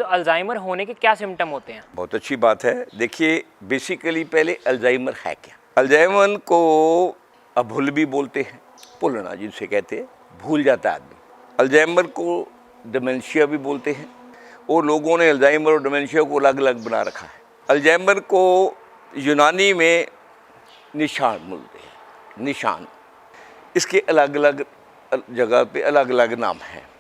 तो अल्जाइमर होने के क्या सिम्टम होते हैं? बहुत अच्छी बात है। देखिए, बेसिकली पहले अल्जाइमर है क्या? अल्जाइमर को अभुल भी बोलते हैं, भूलना जिनसे कहते हैं, भूल जाता है आदमी। अल्जाइमर को डिमेंशिया भी बोलते हैं, और लोगों ने अल्जाइमर और डिमेंशिया को अलग अलग बना रखा है। अल्जाइमर को यूनानी में निशान बोलते हैं, निशान। इसके अलग अलग जगह पे अलग अलग नाम हैं।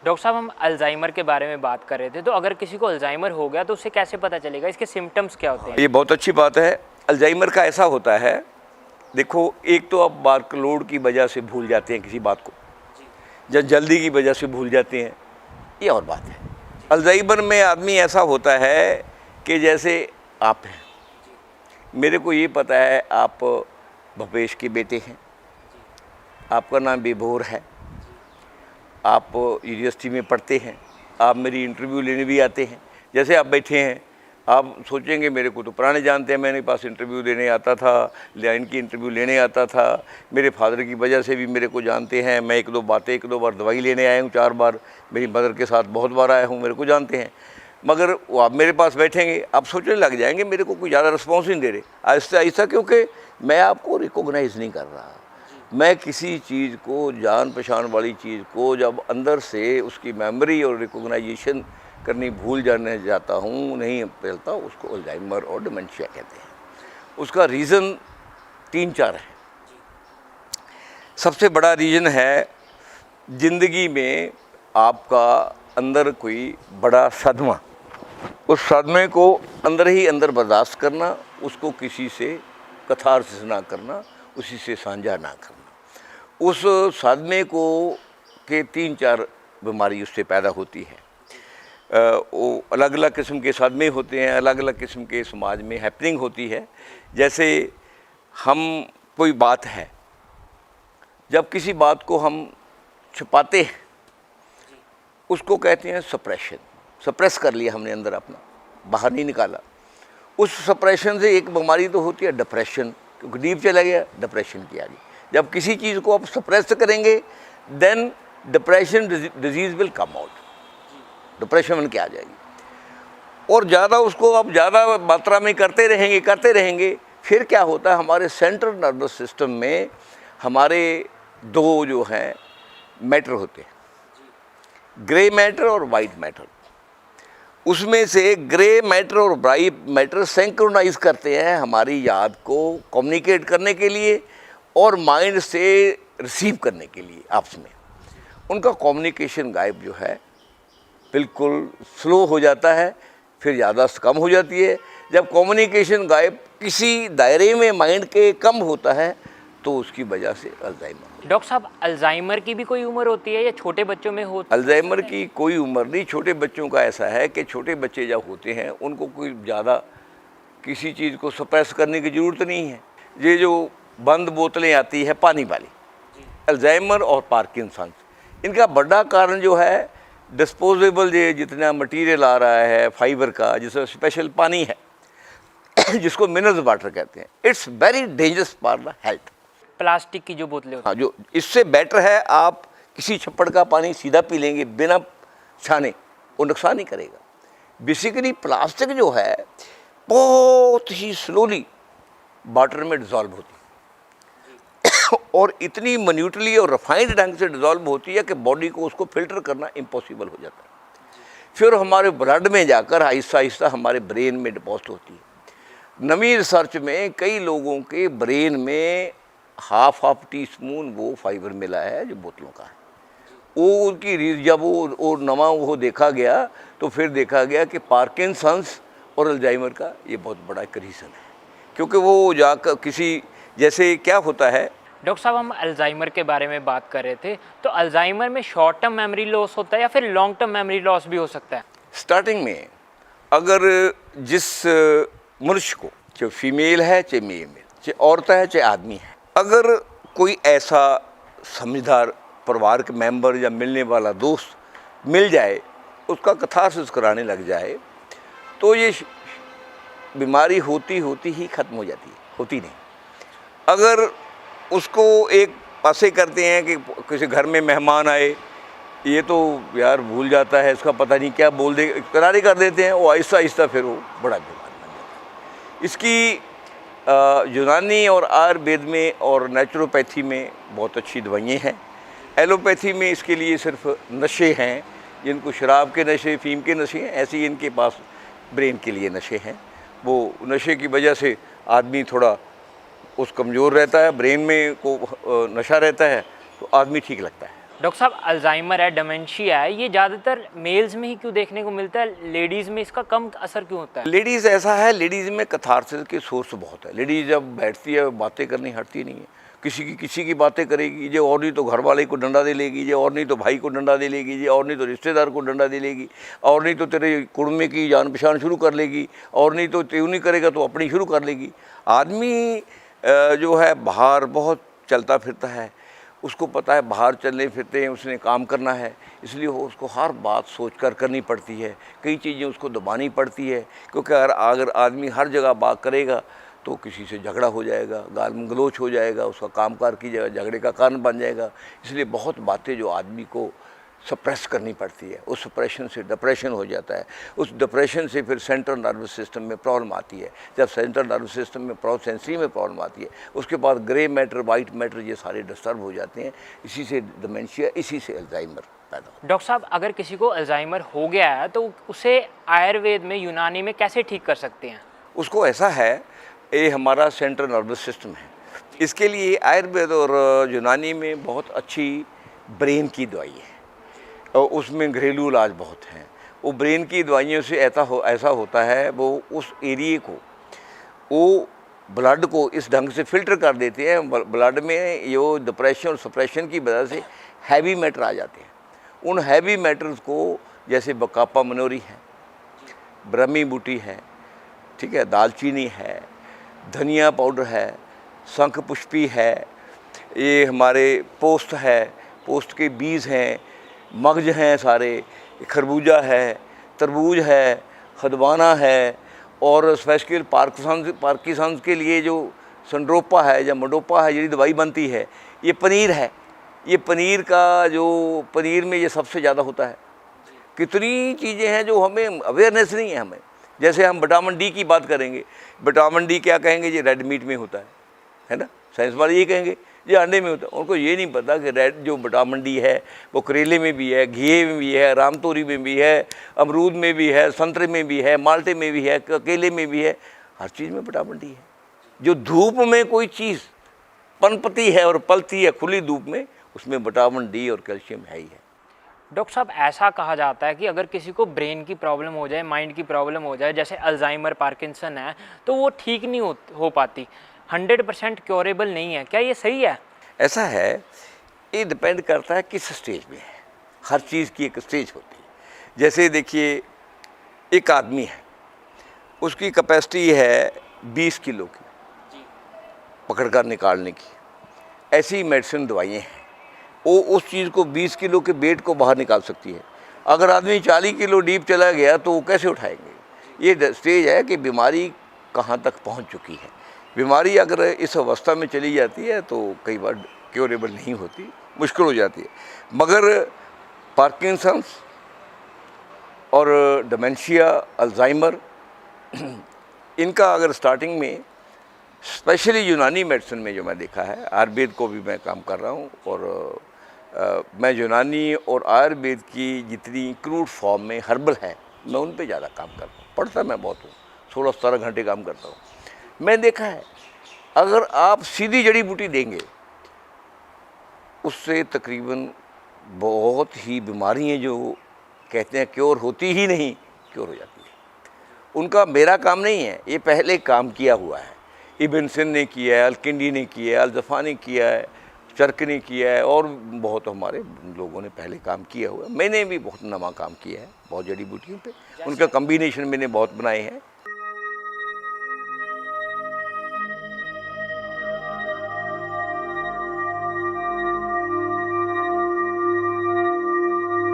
डॉक्टर साहब, हम अल्जाइमर के बारे में बात कर रहे थे, तो अगर किसी को अल्जाइमर हो गया तो उसे कैसे पता चलेगा, इसके सिम्टम्स क्या होते हैं? ये बहुत अच्छी बात है। अल्जाइमर का ऐसा होता है, देखो, एक तो आप वर्कलोड की वजह से भूल जाते हैं किसी बात को, या जल्दी की वजह से भूल जाते हैं, ये और बात है। अल्जाइमर में आदमी ऐसा होता है कि जैसे आप हैं, मेरे को ये पता है आप भूपेश के बेटे हैं, आपका नाम विभोर है, आप यूनिवर्सिटी में पढ़ते हैं, आप मेरी इंटरव्यू लेने भी आते हैं। जैसे आप बैठे हैं, आप सोचेंगे मेरे को तो पुराने जानते हैं, मेरे पास इंटरव्यू देने आता था, लाइन की इंटरव्यू लेने आता था, मेरे फादर की वजह से भी मेरे को जानते हैं, मैं एक दो बार दवाई लेने आया हूँ, 4 बार मेरी मदर के साथ बहुत बार आया हूँ, मेरे को जानते हैं। मगर वो आप मेरे पास बैठेंगे, आप सोचने लग जाएंगे मेरे को कोई ज़्यादा रिस्पॉन्स नहीं दे रहे, आहिस्ता आहिस्ता, क्योंकि मैं आपको रिकॉग्नाइज़ नहीं कर रहा। मैं किसी चीज़ को, जान पहचान वाली चीज़ को जब अंदर से उसकी मेमोरी और रिकॉग्नाइजेशन करनी भूल जाने जाता हूँ, नहीं फैलता, उसको अल्जाइमर और डिमेंशिया कहते हैं। उसका रीज़न 3-4 है। सबसे बड़ा रीज़न है ज़िंदगी में आपका अंदर कोई बड़ा सदमा, उस सदमे को अंदर ही अंदर बर्दाश्त करना, उसको किसी से कथारसिस ना करना, उसी से साझा ना करना। उस सदमे को के 3-4 बीमारी उससे पैदा होती है। वो अलग अलग किस्म के सदमे होते हैं, अलग अलग किस्म के समाज में हैपनिंग होती है। जैसे हम कोई बात है, जब किसी बात को हम छुपाते हैं, उसको कहते हैं सप्रेशन। सप्रेस कर लिया हमने अंदर अपना, बाहर नहीं निकाला। उस सप्रेशन से एक बीमारी तो होती है डिप्रेशन, क्योंकि डीप चला गया, डिप्रेशन की आ गई। जब किसी चीज़ को आप सप्रेस करेंगे, then depression disease will come out, depression बन के आ जाएगी। और ज़्यादा उसको आप ज़्यादा मात्रा में करते रहेंगे, फिर क्या होता है, हमारे सेंट्रल नर्वस सिस्टम में हमारे 2 जो हैं मैटर होते हैं, ग्रे मैटर और वाइट मैटर। उसमें से ग्रे मैटर और वाइट मैटर सिंक्रोनाइज करते हैं हमारी याद को कम्युनिकेट करने के लिए और माइंड से रिसीव करने के लिए आपस में। उनका कम्युनिकेशन गायब जो है बिल्कुल स्लो हो जाता है, फिर याददाश्त कम हो जाती है। जब कम्युनिकेशन गायब किसी दायरे में माइंड के कम होता है, तो उसकी वजह से अल्जाइमर। डॉक्टर साहब, अल्जाइमर की भी कोई उम्र होती है या छोटे बच्चों में होती है? अल्जाइमर की कोई उम्र नहीं। छोटे बच्चों का ऐसा है कि छोटे बच्चे जब होते हैं, उनको कोई ज़्यादा किसी चीज़ को सप्रेस करने की ज़रूरत नहीं है। ये जो बंद बोतलें आती है पानी वाली, अल्जाइमर और पार्किंसंस, इनका बड़ा कारण जो है डिस्पोजेबल ये जितना मटेरियल आ रहा है फाइबर का, जिसमें स्पेशल पानी है जिसको मिनरल वाटर कहते हैं, it's very dangerous for the health. Plastic की जो बोतलें होती हैं, हाँ, जो इससे बेटर है आप किसी छप्पड़ का पानी सीधा पी लेंगे बिना छाने, वो नुकसान नहीं करेगा। बेसिकली प्लास्टिक जो है बहुत ही स्लोली वाटर में डिज़ोल्व होती है और इतनी मिन्यूटली और रिफाइंड ढंग से डिज़ोल्व होती है कि बॉडी को उसको फिल्टर करना इम्पॉसिबल हो जाता है। फिर हमारे ब्लड में जाकर आहिस्ता आहिस्ता हमारे ब्रेन में डिपॉजिट होती है। नवी रिसर्च में कई लोगों के ब्रेन में हाफ टीस्पून वो फाइबर मिला है जो बोतलों का है। वो उनकी जब वो नवा वो देखा गया, तो फिर देखा गया कि पार्किंसंस और अल्जाइमर का ये बहुत बड़ा एक रीज़न है, क्योंकि वो जाकर किसी, जैसे क्या होता है। डॉक्टर साहब, हम अल्जाइमर के बारे में बात कर रहे थे, तो अल्जाइमर में शॉर्ट टर्म मेमोरी लॉस होता है या फिर लॉन्ग टर्म मेमोरी लॉस भी हो सकता है? स्टार्टिंग में अगर जिस मनुष्य को, चाहे फीमेल है चाहे मेल, चाहे औरत है चाहे आदमी है, अगर कोई ऐसा समझदार परिवार के मेंबर या मिलने वाला दोस्त मिल जाए, उसका कथारसिस कराने लग जाए, तो ये बीमारी होती ही ख़त्म हो जाती है, होती नहीं। अगर उसको एक ऐसे करते हैं कि किसी घर में मेहमान आए, ये तो यार भूल जाता है, इसका पता नहीं क्या बोल दे, करारी कर देते हैं, वो आहिस्ता आहिस्ता फिर वो बड़ा बीमार बन जाता है। इसकी यूनानी और आयुर्वेद में और नेचुरोपैथी में बहुत अच्छी दवाइयाँ हैं। एलोपैथी में इसके लिए सिर्फ नशे हैं, जिनको शराब के नशे, फीम के नशे हैं, ऐसे ही इनके पास ब्रेन के लिए नशे हैं। वो नशे की वजह से आदमी थोड़ा उस कमज़ोर रहता है, ब्रेन में को नशा रहता है तो आदमी ठीक लगता है। डॉक्टर साहब, अल्जाइमर है, डिमेंशिया है, ये ज़्यादातर मेल्स में ही क्यों देखने को मिलता है, लेडीज़ में इसका कम असर क्यों होता है? लेडीज़ ऐसा है, लेडीज़ में कैथारसिस के सोर्स बहुत है। लेडीज़ जब बैठती है बातें करनी हटती नहीं है, किसी की बातें करेगी, ये और नहीं तो घर वाले को डंडा दे लेगी, ये और नहीं तो भाई को डंडा दे लेगी, ये और नहीं तो रिश्तेदार को डंडा दे लेगी, और नहीं तो तेरे कुड़मे की जान पहचान शुरू कर लेगी, और नहीं तो त्यों नहीं करेगा तो अपनी शुरू कर लेगी। आदमी जो है बाहर बहुत चलता फिरता है, उसको पता है बाहर चलने फिरते हैं उसने काम करना है, इसलिए उसको हर बात सोच कर करनी पड़ती है, कई चीज़ें उसको दबानी पड़ती है, क्योंकि अगर आदमी हर जगह बात करेगा तो किसी से झगड़ा हो जाएगा, गाल गलोच हो जाएगा, उसका कामकाज की जगह झगड़े का कारण बन जाएगा। इसलिए बहुत बातें जो आदमी को सप्रेस करनी पड़ती है, उस सप्रेशन से डिप्रेशन हो जाता है, उस डिप्रेशन से फिर सेंट्रल नर्वस सिस्टम में प्रॉब्लम आती है। जब सेंट्रल नर्वस सिस्टम में सेंसरी में प्रॉब्लम आती है, उसके बाद ग्रे मैटर, वाइट मैटर, ये सारे डिस्टर्ब हो जाते हैं। इसी से डिमेंशिया, इसी से अल्जाइमर पैदा होता है। डॉक्टर साहब, अगर किसी को अल्जाइमर हो गया है तो उसे आयुर्वेद में, यूनानी में कैसे ठीक कर सकते हैं? उसको ऐसा है, ये हमारा सेंट्रल नर्वस सिस्टम है, इसके लिए आयुर्वेद और यूनानी में बहुत अच्छी ब्रेन की दवाई है, और उसमें घरेलू इलाज बहुत हैं। वो ब्रेन की दवाइयों से ऐसा होता है, वो उस एरिए को, वो ब्लड को इस ढंग से फिल्टर कर देते हैं, ब्लड में ये डिप्रेशन और सप्रेशन की वजह से हैवी मैटर आ जाते हैं। उन हैवी मैटर्स को, जैसे बकापा मनोरी है, ब्रह्मी बूटी है, ठीक है, दालचीनी है, धनिया पाउडर है, शंख पुष्पी है, ये हमारे पोस्त है, पोस्त के बीज हैं, मगज हैं सारे, खरबूजा है, तरबूज है, खदवाना है, और स्पेशल पार्किंसंस के लिए जो संड्रोपा है या मोडोपा है, ये दवाई बनती है। ये पनीर है, ये पनीर का जो पनीर में ये सबसे ज़्यादा होता है। कितनी चीज़ें हैं जो हमें अवेयरनेस नहीं है हमें। जैसे हम विटामिन डी की बात करेंगे, विटामिन डी क्या कहेंगे, ये रेड मीट में होता है ना, साइंस वाले ये कहेंगे ये अंडे में होता है। उनको ये नहीं पता कि रेड जो विटामिन डी है वो करेले में भी है, घी में भी है, रामतोरी में भी है, अमरूद में भी है, संतरे में भी है, माल्टे में भी है, केले में भी है, हर चीज़ में विटामिन डी है। जो धूप में कोई चीज़ पनपती है और पलती है खुली धूप में, उसमें विटामिन डी और कैल्शियम है ही है। डॉक्टर साहब, ऐसा कहा जाता है कि अगर किसी को ब्रेन की प्रॉब्लम हो जाए, माइंड की प्रॉब्लम हो जाए, जैसे अल्जाइमर, पार्किंसन है, तो वो ठीक नहीं हो पाती, 100% क्योरेबल नहीं है। क्या ये सही है? ऐसा है, ये डिपेंड करता है किस स्टेज में है। हर चीज़ की एक स्टेज होती है। जैसे देखिए, एक आदमी है, उसकी कैपेसिटी है 20 किलो की पकड़ कर निकालने की, ऐसी मेडिसिन दवाइयाँ हैं, वो उस चीज़ को 20 किलो के वेट को बाहर निकाल सकती है। अगर आदमी 40 किलो डीप चला गया तो वो कैसे उठाएंगे? ये स्टेज है कि बीमारी कहाँ तक पहुँच चुकी है। बीमारी अगर इस अवस्था में चली जाती है तो कई बार क्योरेबल नहीं होती, मुश्किल हो जाती है। मगर पार्किंसंस और डिमेंशिया, अल्जाइमर, इनका अगर स्टार्टिंग में, स्पेशली यूनानी मेडिसिन में जो मैं देखा है, आयुर्वेद को भी मैं काम कर रहा हूँ, और मैं यूनानी और आयुर्वेद की जितनी क्रूड फॉर्म में हर्बल है, मैं उन पे ज़्यादा काम करता हूँ। पढ़ता मैं बहुत हूँ, 16-17 घंटे काम करता हूँ। मैं देखा है, अगर आप सीधी जड़ी बूटी देंगे, उससे तकरीबन बहुत ही बीमारियाँ जो कहते हैं क्योर होती ही नहीं, क्योर हो जाती है। उनका मेरा काम नहीं है, ये पहले काम किया हुआ है। इब्न सिन ने किया है, अलकिंडी ने किया है, अल-ज़फ़ा ने किया है, चरक ने किया है, और बहुत हमारे लोगों ने पहले काम किया हुआ है। मैंने भी बहुत नमा काम किया है, बहुत जड़ी बूटियों पे, उनका कम्बिनेशन मैंने बहुत बनाए हैं।